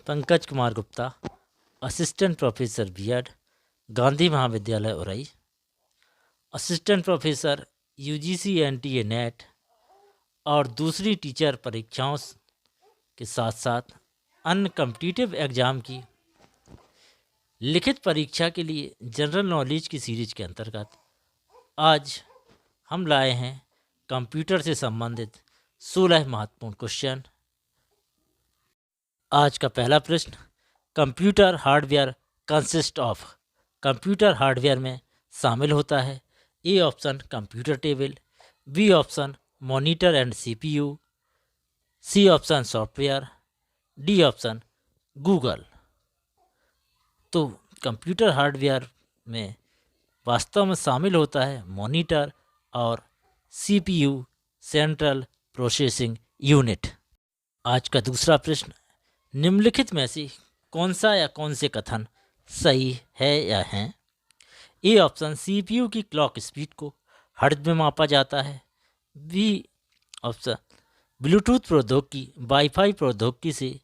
Pankaj Kumar Gupta, assistant professor BEd, Gandhi Mahavidyalaya Orai, assistant professor UGC NTA NET और दूसरी teacher परीक्षाओं के साथ साथ अन्य कॉम्पिटिटिव एग्ज़ाम की लिखित परीक्षा के लिए जनरल नॉलेज की सीरीज के अंतर्गत आज हम लाए हैं कंप्यूटर से संबंधित 16 महत्वपूर्ण क्वेश्चन। आज का पहला प्रश्न, computer hardware consist of. Computer hardware में शामिल होता है A option computer table, B option monitor and CPU, C option software, D option Google. तो कंप्यूटर हार्डवेयर में वास्तव में शामिल होता है मॉनिटर और सीपीयू, सेंट्रल प्रोसेसिंग यूनिट। आज का दूसरा प्रश्न, निम्नलिखित में से कौन सा या कौन से कथन सही है या हैं। ए ऑप्शन सीपीयू की क्लॉक स्पीड को हर्ट्ज में मापा जाता है, बी ऑप्शन ब्लूटूथ प्रौद्योगिकी वाईफाई प्रौद्योगिकी से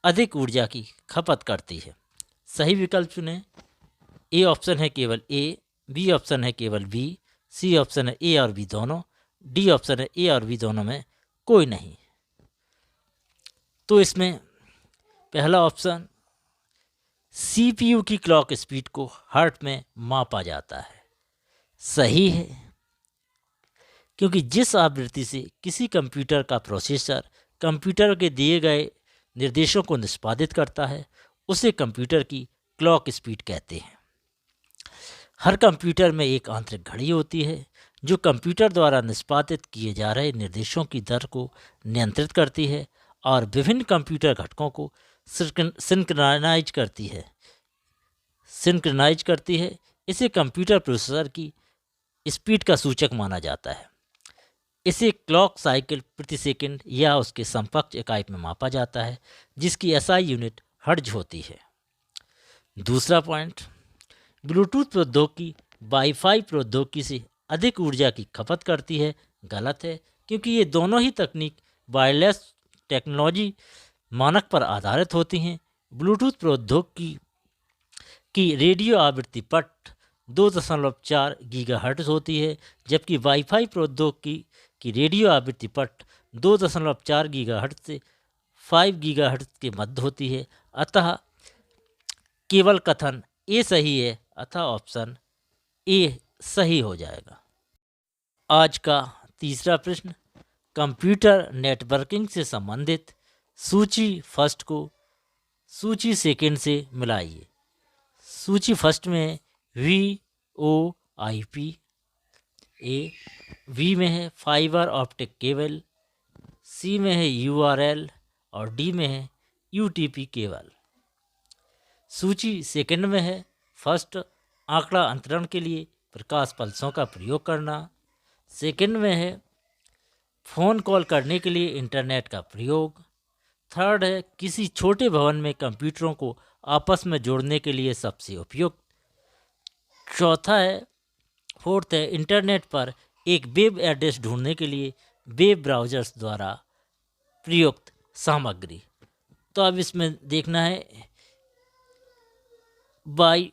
अधिक ऊर्जा की खपत करती है। सही विकल्प चुनें। ए ऑप्शन है केवल ए, बी ऑप्शन है केवल बी, सी ऑप्शन है ए और बी दोनों, डी ऑप्शन है ए और बी दोनों में कोई नहीं। तो इसमें पहला ऑप्शन सीपीयू की क्लॉक स्पीड को हर्ट्ज में मापा जाता है सही है, क्योंकि जिस आवृत्ति से किसी कंप्यूटर का प्रोसेसर कंप्यूटर के दिए गए निर्देशों को निष्पादित करता है उसे कंप्यूटर की क्लॉक स्पीड कहते हैं। हर कंप्यूटर में एक आंतरिक घड़ी होती है जो कंप्यूटर द्वारा निष्पादित किए जा रहे निर्देशों की दर को नियंत्रित करती है और विभिन्न कंप्यूटर घटकों को सिंक्रोनाइज करती है। इसे कंप्यूटर प्रोसेसर की स्पीड का सूचक माना जाता है। इसे क्लॉक साइकिल प्रति सेकंड या उसके समकक्ष इकाई में मापा जाता है, जिसकी एसआई यूनिट हर्ट्ज होती है। दूसरा पॉइंट, ब्लूटूथ प्रौद्योगिकी वाईफाई प्रौद्योगिकी से अधिक ऊर्जा की खपत करती है, गलत है, क्योंकि ये दोनों ही तकनीक वायरलेस टेक्नोलॉजी मानक पर आधारित होती हैं। ब्लूटूथ प्रौद्योगिकी की रेडियो आवृत्ति पट 2.4 गीगाहर्ट्ज़ होती है, जबकि वाईफाई प्रौद्योगिकी की रेडियो आवृत्ति पट 2.4 गीगाहर्ट्ज़ से 5 गीगाहर्ट्ज़ के मध्य होती है। अतः केवल कथन ए सही है, अतः ऑप्शन ए सही हो जाएगा। आज का तीसरा प्रश्न, कंप्यूटर नेटवर्किंग से संबंधित सूची फर्स्ट को सूची सेकंड से मिलाइए। सूची फर्स्ट में VoIP, ए वी में है फाइबर ऑप्टिक केबल, सी में है URL और डी में है UTP केबल। सूची सेकंड में है फर्स्ट आंकड़ा अंतरण के लिए प्रकाश पल्सों का प्रयोग करना, सेकंड में है फ़ोन कॉल करने के लिए इंटरनेट का प्रयोग, थर्ड है किसी छोटे भवन में कंप्यूटरों को आपस में जोड़ने के लिए सबसे उपयुक्त, चौथा है फोर्थ है इंटरनेट पर एक वेब एड्रेस ढूंढने के लिए वेब ब्राउज़र्स द्वारा प्रयुक्त सामग्री। तो अब इसमें देखना है बाई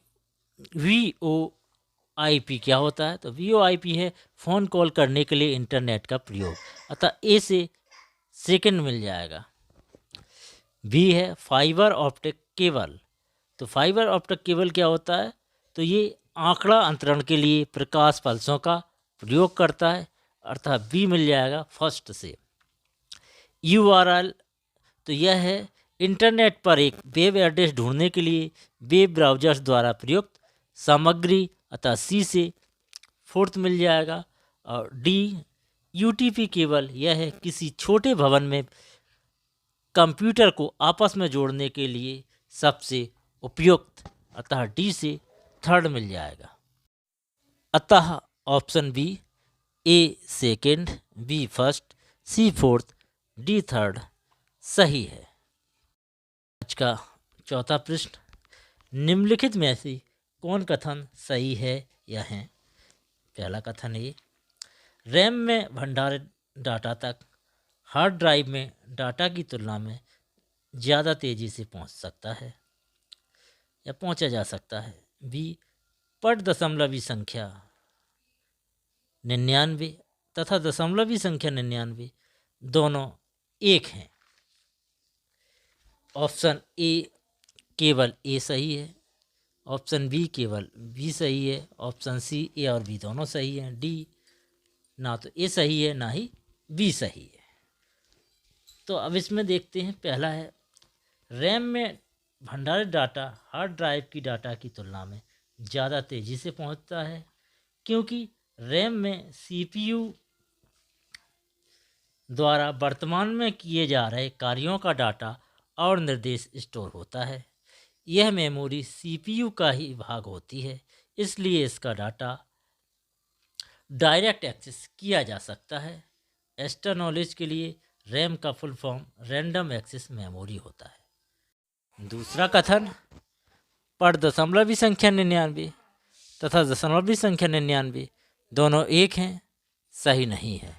VoIP क्या होता है। तो VoIP है फ़ोन कॉल करने के लिए इंटरनेट का प्रयोग, अतः ए से सेकंड मिल जाएगा। बी है फाइबर ऑप्टिक केबल। तो फाइबर ऑप्टिक केबल क्या होता है, तो ये आंकड़ा अंतरण के लिए प्रकाश पल्सों का प्रयोग करता है, अर्थात बी मिल जाएगा फर्स्ट से। URL, तो यह है इंटरनेट पर एक वेब एड्रेस ढूंढने के लिए वेब ब्राउज़र्स द्वारा प्रयुक्त सामग्री, अतः सी से फोर्थ मिल जाएगा। और डी UTP केबल, यह है किसी छोटे भवन में कंप्यूटर को आपस में जोड़ने के लिए सबसे उपयुक्त, अतः डी से थर्ड मिल जाएगा। अतः ऑप्शन बी ए second, B first, C fourth, D third सही है। आज का चौथा प्रश्न, निम्नलिखित में से कौन कथन सही है या हैं। पहला कथन ये, रैम में भंडारित डाटा तक हार्ड ड्राइव में डाटा की तुलना में ज़्यादा तेज़ी से पहुंच सकता है या पहुंचा जा सकता है। बी, पट दशमलवी संख्या 99 तथा दशमलवी संख्या 99 दोनों एक हैं। ऑप्शन ए केवल ए सही है, ऑप्शन बी केवल बी सही है, ऑप्शन सी ए और बी दोनों सही हैं, डी ना तो ए सही है ना ही बी सही है। तो अब इसमें देखते हैं, पहला है रैम में भंडारित डाटा हार्ड ड्राइव की डाटा की तुलना में ज़्यादा तेज़ी से पहुंचता है, क्योंकि रैम में सीपीयू द्वारा वर्तमान में किए जा रहे कार्यों का डाटा और निर्देश स्टोर होता है। यह मेमोरी सीपीयू का ही भाग होती है, इसलिए इसका डाटा डायरेक्ट एक्सेस किया जा सकता है। एक्स्ट्रा नॉलेज के लिए रैम का full form random access memory होता है। दूसरा कथन, पर दशमलवी संख्या 99 तथा दशमलवी संख्या 99 दोनों एक हैं, सही नहीं है,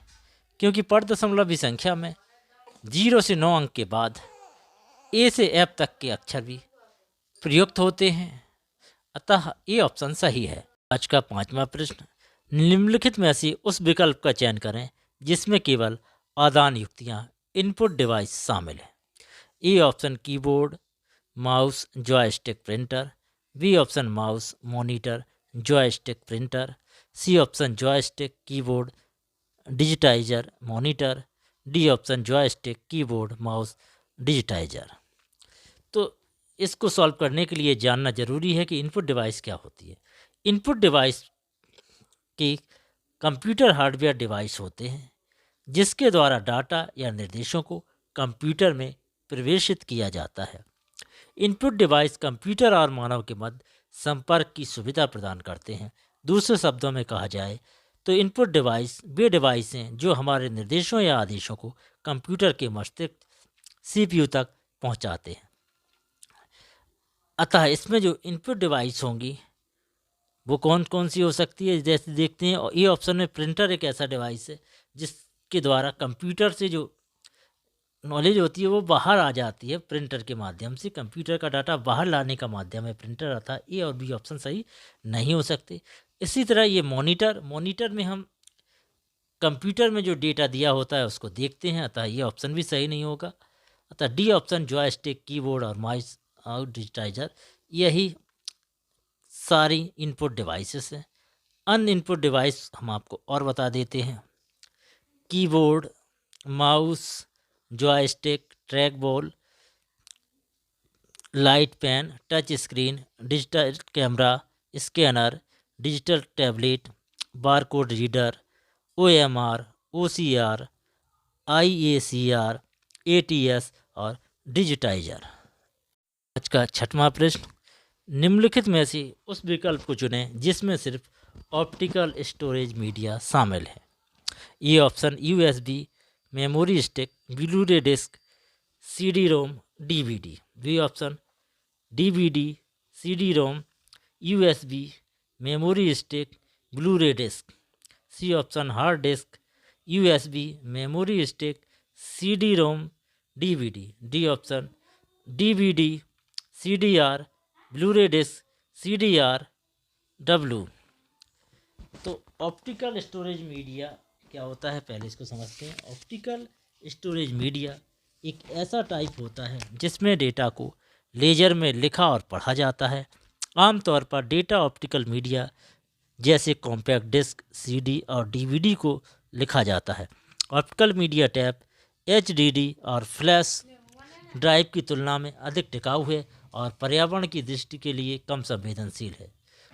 क्योंकि पर दशमलवी संख्या में 0 से 9 अंक के बाद ए से एफ तक के अक्षर भी प्रयुक्त होते हैं, अतः ये ऑप्शन सही है। आज का 5वां प्रश्न, निम्नलिखित में से उस विकल्प का चयन करें जिसमें केवल आदान युक्तियाँ इनपुट डिवाइस शामिल है। A option keyboard, mouse, joystick printer, B option mouse, monitor, joystick printer, C option joystick keyboard, digitizer, monitor, D option joystick keyboard, mouse, digitizer. तो इसको सॉल्व करने के लिए जानना जरूरी है कि इनपुट डिवाइस क्या होती है। इनपुट डिवाइस के कंप्यूटर हार्डवेयर डिवाइस होते हैं जिसके द्वारा डाटा या निर्देशों को कंप्यूटर में प्रवेशित किया जाता है। इनपुट डिवाइस कंप्यूटर और मानव के मध्य संपर्क की सुविधा प्रदान करते हैं। दूसरे शब्दों में कहा जाए तो इनपुट डिवाइस वे डिवाइस हैं जो हमारे निर्देशों या आदेशों को कंप्यूटर के मस्तिष्क सीपीयू तक पहुंचाते हैं। अतः इसमें जो इनपुट डिवाइस होंगी वो कौन कौन सी हो सकती है, जैसे देखते हैं। और ये ऑप्शन में प्रिंटर एक ऐसा डिवाइस है जिसके द्वारा कंप्यूटर से जो नॉलेज होती है वो बाहर आ जाती है, प्रिंटर के माध्यम से कंप्यूटर का डाटा बाहर लाने का माध्यम है प्रिंटर, अतः ए और बी ऑप्शन सही नहीं हो सकते। इसी तरह ये मॉनिटर में हम कंप्यूटर में जो डेटा दिया होता है उसको देखते हैं, अतः ये ऑप्शन भी सही नहीं होगा। अतः डी ऑप्शन जॉयस्टिक कीबोर्ड और माउस और डिजिटाइजर यही सारी इनपुट डिवाइसेस हैं। अन इनपुट डिवाइस हम आपको और बता देते हैं, keyboard, mouse, joystick, track ball, light pen, touch screen, digital camera, scanner, digital tablet, barcode reader, OMR, OCR, IACR, ATS और डिजिटाइजर। आज का 6वां प्रश्न, निम्नलिखित में से उस विकल्प को चुनें जिसमें सिर्फ ऑप्टिकल स्टोरेज मीडिया शामिल है। ये option USB, memory stick, Blu-ray disc, CD-ROM, DVD। B option DVD, CD-ROM, USB, memory stick, Blu-ray disc. C option hard disk, USB, memory stick, CD-ROM, DVD। D option DVD, CDR, Blu-ray disc, CDR-W। तो optical storage media क्या होता है, पहले इसको समझते हैं। Optical storage media एक ऐसा टाइप होता है जिसमें डेटा को लेजर में लिखा और पढ़ा जाता है। आमतौर पर डेटा ऑप्टिकल मीडिया जैसे कॉम्पैक्ट डिस्क, CD और DVD को लिखा जाता है। ऑप्टिकल मीडिया टैप HDD और फ्लैश ड्राइव की तुलना में अधिक टिकाऊ है और पर्यावरण की दृष्टि के लिए कम संवेदनशील है।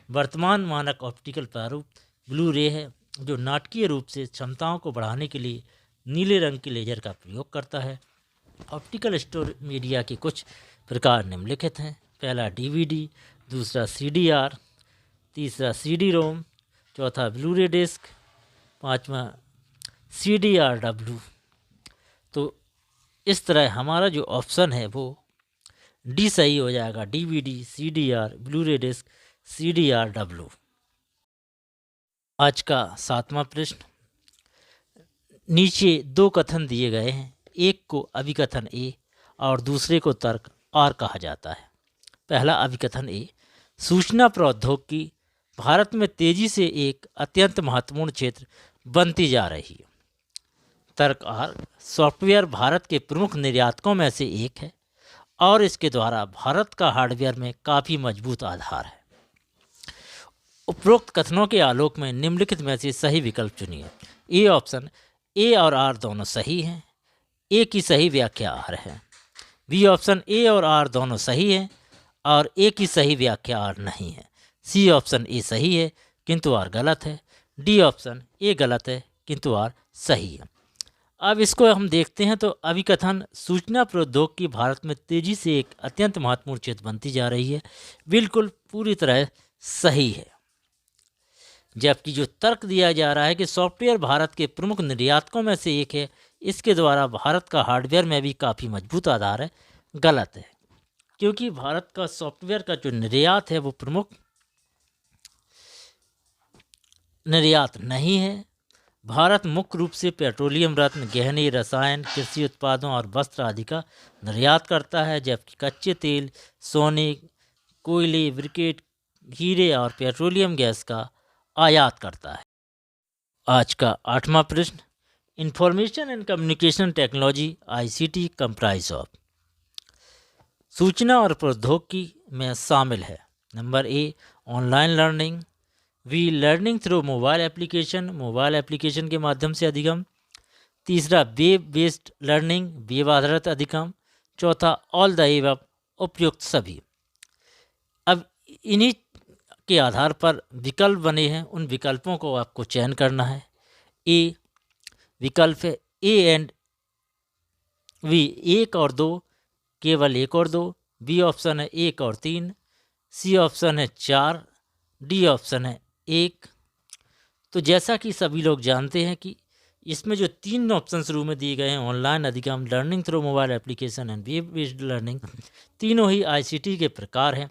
वर्तमान मानक ऑप्टिकल प्रारूप ब्लू रे है जो नाटकीय रूप से क्षमताओं को बढ़ाने के लिए नीले रंग के लेजर का प्रयोग करता है। ऑप्टिकल स्टोर मीडिया के कुछ प्रकार निम्नलिखित हैं। पहला DVD, दूसरा CDR, तीसरा CD-ROM, चौथा ब्लूरे डिस्क, पांचवा CDR-W। तो इस तरह हमारा जो ऑप्शन है वो डी सही हो जाएगा, DVD, CDR, Blu-ray disc, CDR-W। आज का 7वां प्रश्न, नीचे दो कथन दिए गए हैं, एक को अभिकथन A और दूसरे को तर्क आर कहा जाता है। पहला अभिकथन ए, सूचना प्रौद्योगिकी भारत में तेजी से एक अत्यंत महत्वपूर्ण क्षेत्र बनती जा रही है। तर्क आर, सॉफ्टवेयर भारत के प्रमुख निर्यातकों में से एक है और इसके द्वारा भारत का हार्डवेयर में काफ़ी मजबूत आधार है। उपरोक्त कथनों के आलोक में निम्नलिखित में से सही विकल्प चुनिए। ए ऑप्शन, ए और आर दोनों सही हैं, ए की सही व्याख्या आर है। बी ऑप्शन, ए और आर दोनों सही हैं और ए की सही व्याख्या आर नहीं है। सी ऑप्शन, ए सही है किंतु आर गलत है। डी ऑप्शन, ए गलत है किंतु आर सही है। अब इसको हम देखते हैं तो अभिकथन सूचना प्रौद्योगिकी भारत में तेजी से एक अत्यंत महत्वपूर्ण क्षेत्र बनती जा रही है, बिल्कुल पूरी तरह सही है। जबकि जो तर्क दिया जा रहा है कि सॉफ्टवेयर भारत के प्रमुख निर्यातकों में से एक है, इसके द्वारा भारत का हार्डवेयर में भी काफ़ी मजबूत आधार है, गलत है। क्योंकि भारत का सॉफ्टवेयर का जो निर्यात है वो प्रमुख निर्यात नहीं है। भारत मुख्य रूप से पेट्रोलियम रत्न, गहने, रसायन, कृषि उत्पादों और वस्त्र आदि का निर्यात करता है, जबकि कच्चे तेल, सोने, कोयले, ब्रिकेट, हीरे और पेट्रोलियम गैस का आयात करता है। आज का 8वां प्रश्न, information and communication technology ICT comprise of. सूचना और प्रौद्योगिकी में शामिल है। Number A, online learning. B, learning through mobile application, mobile application के माध्यम से अधिगम। तीसरा, वेब बेस्ड लर्निंग, वेब आधारित अधिगम। चौथा, ऑल द एबव, उपयुक्त सभी। अब इन्हीं के आधार पर विकल्प बने हैं, उन विकल्पों को आपको चयन करना है। ए विकल्प है ए एंड बी, 1 और 2, केवल 1 और 2। बी ऑप्शन है 1 और 3। सी ऑप्शन है 4। डी ऑप्शन है 1। तो जैसा कि सभी लोग जानते हैं कि इसमें जो 3 ऑप्शन शुरू में दिए गए हैं, ऑनलाइन अधिगम, learning through mobile application and web based learning, तीनों ही ICT के प्रकार हैं।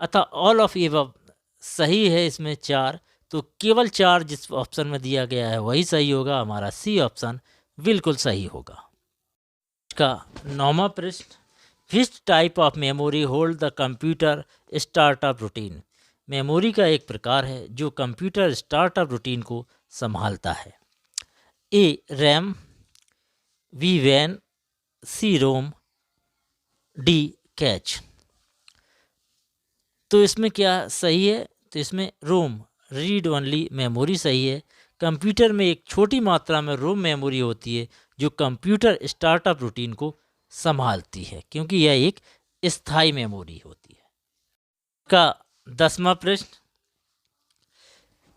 अतः ऑल ऑफ एबव सही है इसमें 4, तो केवल 4 जिस ऑप्शन में दिया गया है वही सही होगा। हमारा सी ऑप्शन बिल्कुल सही होगा। का 9वां प्रश्न, which type of memory hold the computer startup routine. Memory का एक प्रकार है जो कंप्यूटर स्टार्टअप रूटीन को संभालता है। ए रैम, बी वैन, सी रोम, डी कैच। तो इसमें क्या सही है? तो इसमें रोम, रीड ओनली मेमोरी सही है। कंप्यूटर में एक छोटी मात्रा में रोम मेमोरी होती है जो कंप्यूटर स्टार्टअप रूटीन को संभालती है, क्योंकि यह एक स्थायी मेमोरी होती है। का 10वां प्रश्न,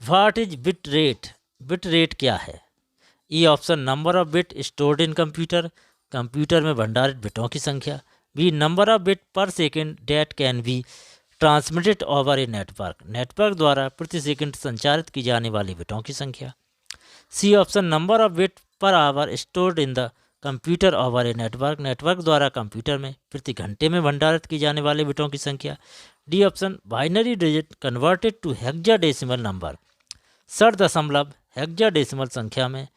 what is bit rate. Bit rate क्या है? A option, number of bit stored in computer, computer में भंडारित बिटों की संख्या। बी, नंबर ऑफ बिट पर second date can be transmitted over a network, network द्वारा प्रति सेकंड संचारित की जाने वाली बिटों की संख्या। C option, number of bit per hour stored in the computer over a network, network द्वारा कंप्यूटर में प्रति घंटे में भंडारित की जाने वाले बिटों की संख्या। D option, binary digit converted to hexadecimal number, 60 hexadecimal संख्या में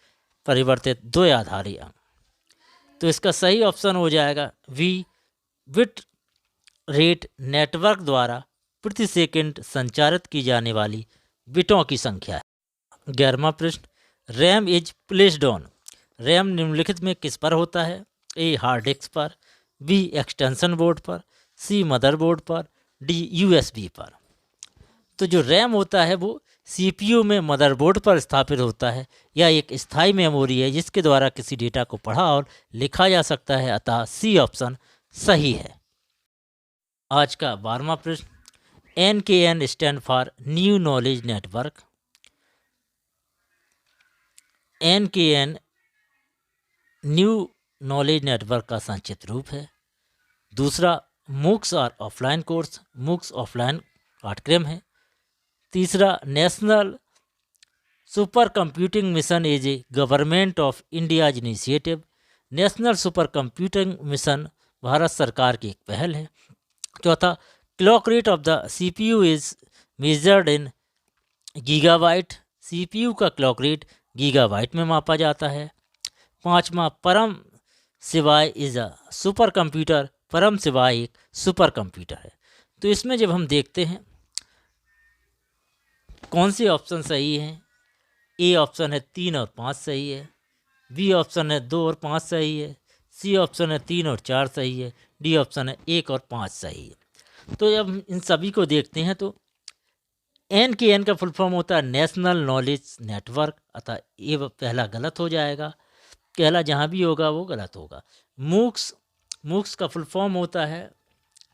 परिवर्तित 2 आधारी अंक। तो इसका सही ऑप्शन हो जाएगा वी, बिट रेट नेटवर्क द्वारा प्रति सेकंड संचारित की जाने वाली बिटों की संख्या है। 11वां प्रश्न, RAM is placed on. RAM निम्नलिखित में किस पर होता है? ए हार्ड डिस्क पर, बी एक्सटेंशन बोर्ड पर, सी मदरबोर्ड पर, डी USB पर। तो जो रैम होता है वो CPU में मदरबोर्ड पर स्थापित होता है। यह एक स्थायी मेमोरी है जिसके द्वारा किसी डेटा को पढ़ा और लिखा जा सकता है, अतः सी ऑप्शन सही है। आज का 12वां प्रश्न, NKN stand for new knowledge network. NKN new knowledge network का संक्षिप्त रूप है। दूसरा, मूक्स और ऑफलाइन कोर्स, मूक्स ऑफलाइन पाठ्यक्रम है। तीसरा, national super computing mission is a government of India's initiative, national super computing mission Bharat सरकार की एक पहल है। चौथा, clock rate of the CPU is measured in gigabyte, CPU का क्लॉक रेट गीगाबाइट में मापा जाता है। 5वां, परम शिवाय इज अ सुपर कंप्यूटर, परम शिवाय एक सुपर कंप्यूटर है। तो इसमें जब हम देखते हैं कौन से ऑप्शन सही हैं, ए ऑप्शन है 3 और 5 सही है, बी ऑप्शन है 2 और 5 सही है, सी ऑप्शन है 3 और 4 सही है, डी ऑप्शन है 1 और 5 सही है। तो जब हम इन सभी को देखते हैं तो एन के एन का फुल फॉर्म होता है नेशनल नॉलेज नेटवर्क, अतः ये पहला गलत हो जाएगा, पहला जहाँ भी होगा वो गलत होगा। मूक्स, मूक्स का फुल फॉर्म होता है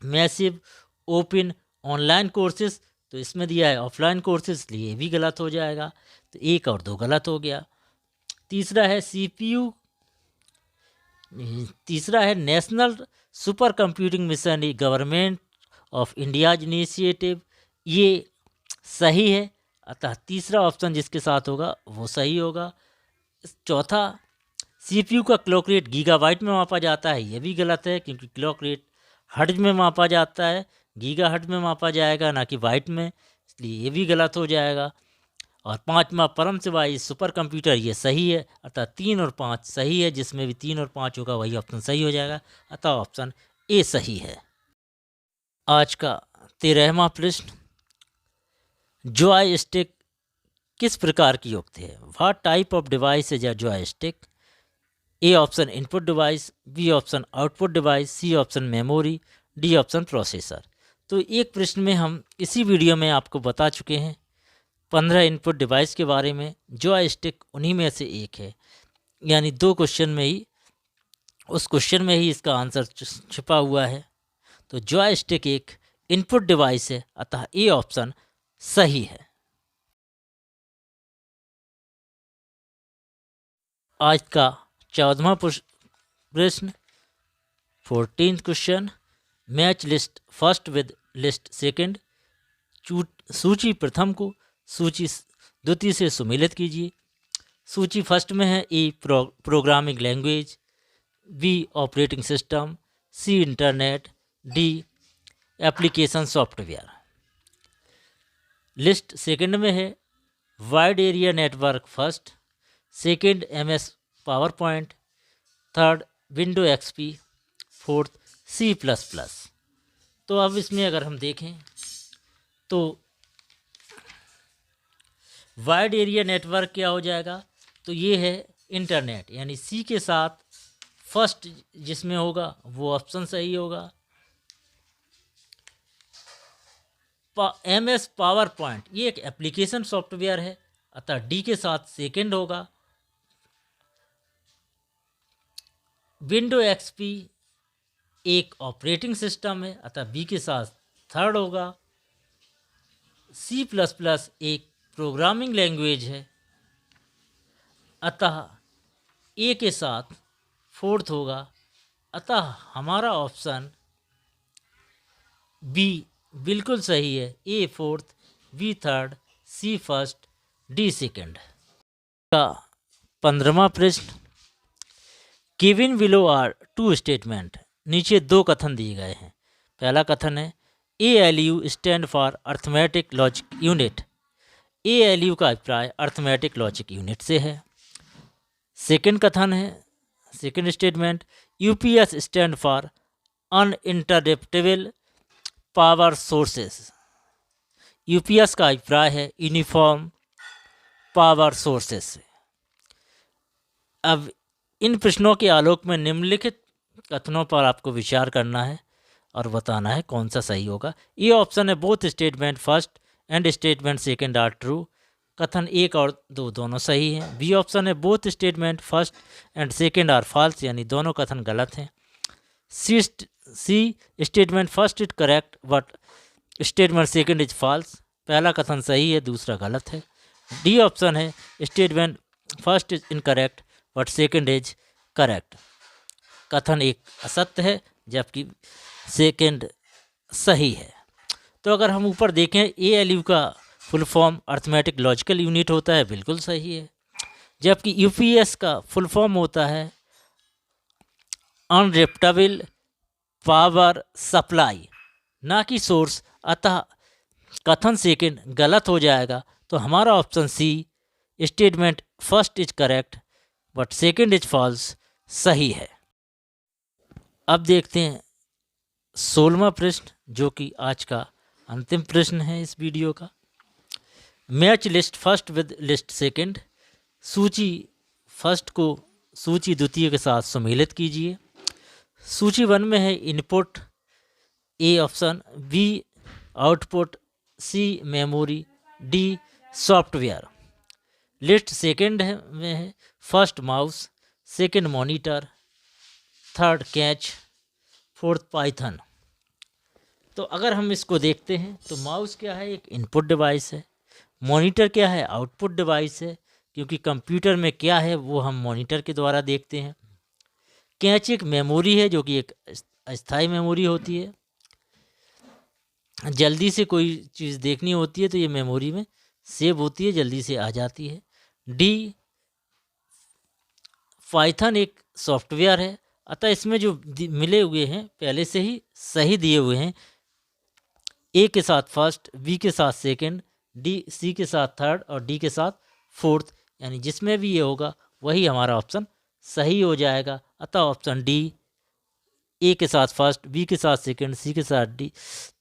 मैसिव ओपन ऑनलाइन कोर्सेज, तो इसमें दिया है ऑफलाइन कोर्सेज, इसलिए ये भी गलत हो जाएगा। तो 1 और 2 गलत हो गया। तीसरा है CPU, तीसरा है national super computing mission government of India's initiative, ये सही है, अतः तीसरा ऑप्शन जिसके साथ होगा वो सही होगा। चौथा, CPU का क्लॉक रेट गीगाबाइट में मापा जाता है, ये भी गलत है क्योंकि क्लॉक रेट हर्ट्ज में मापा जाता है, गीगा हर्ट्ज में मापा जाएगा ना कि बाइट में, इसलिए ये भी गलत हो जाएगा। और पांचवा, परम शिवाय सुपर कंप्यूटर, ये सही है, अतः 3 और 5 सही है, जिसमें भी 3 और 5 होगा वही ऑप्शन सही हो जाएगा, अतः ऑप्शन ए सही है। आज का 13वां प्रश्न, जॉय स्टिक किस प्रकार की युक्त है? What type of device is a joystick? A option input device, B option output device, C option memory, D option processor. तो एक प्रश्न में हम इसी वीडियो में आपको बता चुके हैं 15 इनपुट डिवाइस के बारे में, जॉय स्टिक उन्हीं में से एक है, यानी 2 क्वेश्चन में ही, उस क्वेश्चन में ही इसका आंसर छिपा हुआ है। तो जॉय स्टिक एक इनपुट डिवाइस है, अतः ए ऑप्शन सही है। आज का 14वां प्रश्न, 14th question, match list first with list second, सूची प्रथम को सूची द्वितीय से सुमेलित कीजिए। सूची फर्स्ट में है A programming language, B operating system, C internet, D application software. List second में है wide area network first, second MS PowerPoint, third window XP, fourth C++। तो अब इसमें अगर हम देखें तो वाइड एरिया नेटवर्क क्या हो जाएगा, तो ये है इंटरनेट, यानी सी के साथ फर्स्ट जिसमें होगा वो ऑप्शन सही होगा। MS पावर पॉइंट ये एक एप्लीकेशन सॉफ्टवेयर है, अतः डी के साथ सेकंड होगा। विंडो XP एक ऑपरेटिंग सिस्टम है, अतः बी के साथ थर्ड होगा। C++ एक प्रोग्रामिंग लैंग्वेज है, अतः ए के साथ फोर्थ होगा, अतः हमारा ऑप्शन बी बिल्कुल सही है, ए फोर्थ, बी थर्ड, सी फर्स्ट, डी सेकंड। का 15वां प्रश्न, गिवन बिलो आर 2 स्टेटमेंट, नीचे 2 कथन दिए गए हैं। पहला कथन है ALU stand for arithmetic logic unit, ALU का अभिप्राय अर्थमेटिक लॉजिक यूनिट से है। सेकंड कथन है, second statement, UPS stand for uninterruptible power sources, UPS का अभिप्राय है यूनिफॉर्म पावर सोर्सेस से। अब इन प्रश्नों के आलोक में निम्नलिखित कथनों पर आपको विचार करना है और बताना है कौन सा सही होगा। ये ऑप्शन है both statement first and statement second are true, कथन 1 और 2 दोनों सही हैं। बी ऑप्शन है both statement first and second are false, यानी दोनों कथन गलत हैं। C statement first is correct but statement second is false, पहला कथन सही है दूसरा गलत है। डी ऑप्शन है statement first is incorrect but second is correct, कथन 1 असत्य है जबकि सेकंड सही है। तो अगर हम ऊपर देखें ALU का full form arithmetic logical unit होता है, बिल्कुल सही है, जबकि UPS का फुल फॉर्म होता है अनरिप्टेबल पावर सप्लाई, ना कि सोर्स, अतः कथन सेकंड गलत हो जाएगा। तो हमारा option C statement first is correct but second is false सही है। अब देखते हैं 16वां प्रश्न, जो कि आज का अंतिम प्रश्न है इस वीडियो का। Match list first with list second. सूची फर्स्ट को सूची द्वितीय के साथ सम्मिलित कीजिए। सूची 1 में है input, A option, B output, C memory, D software. List second में है first mouse, second monitor, third catch, fourth Python. तो अगर हम इसको देखते हैं तो माउस क्या है, एक इनपुट डिवाइस है। मॉनिटर क्या है, आउटपुट डिवाइस है, क्योंकि कंप्यूटर में क्या है वो हम मॉनिटर के द्वारा देखते हैं। कैच एक मेमोरी है, जो कि एक अस्थायी मेमोरी होती है। जल्दी से कोई चीज़ देखनी होती है तो ये मेमोरी में सेव होती है, जल्दी से आ जाती है। डी पाइथन एक सॉफ्टवेयर है, अतः इसमें जो मिले हुए हैं पहले से ही सही दिए हुए हैं। ए के साथ फर्स्ट, बी के साथ सेकंड, डी सी के साथ थर्ड और डी के साथ फोर्थ, यानी जिसमें भी ये होगा वही हमारा ऑप्शन सही हो जाएगा। अतः ऑप्शन डी, ए के साथ फर्स्ट, बी के साथ सेकंड, सी के साथ डी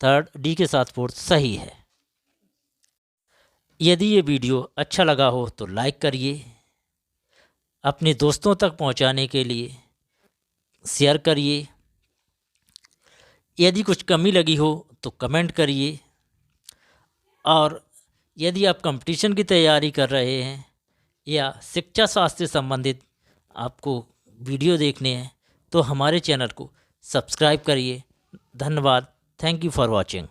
थर्ड, डी के साथ फोर्थ सही है। यदि ये वीडियो अच्छा लगा हो तो लाइक करिए, अपने दोस्तों तक पहुंचाने के लिए शेयर करिए। यदि कुछ कमी लगी हो तो कमेंट करिए। और यदि आप कंपटीशन की तैयारी कर रहे हैं या शिक्षा शास्त्र से संबंधित आपको वीडियो देखने हैं तो हमारे चैनल को सब्सक्राइब करिए। धन्यवाद। Thank you for watching.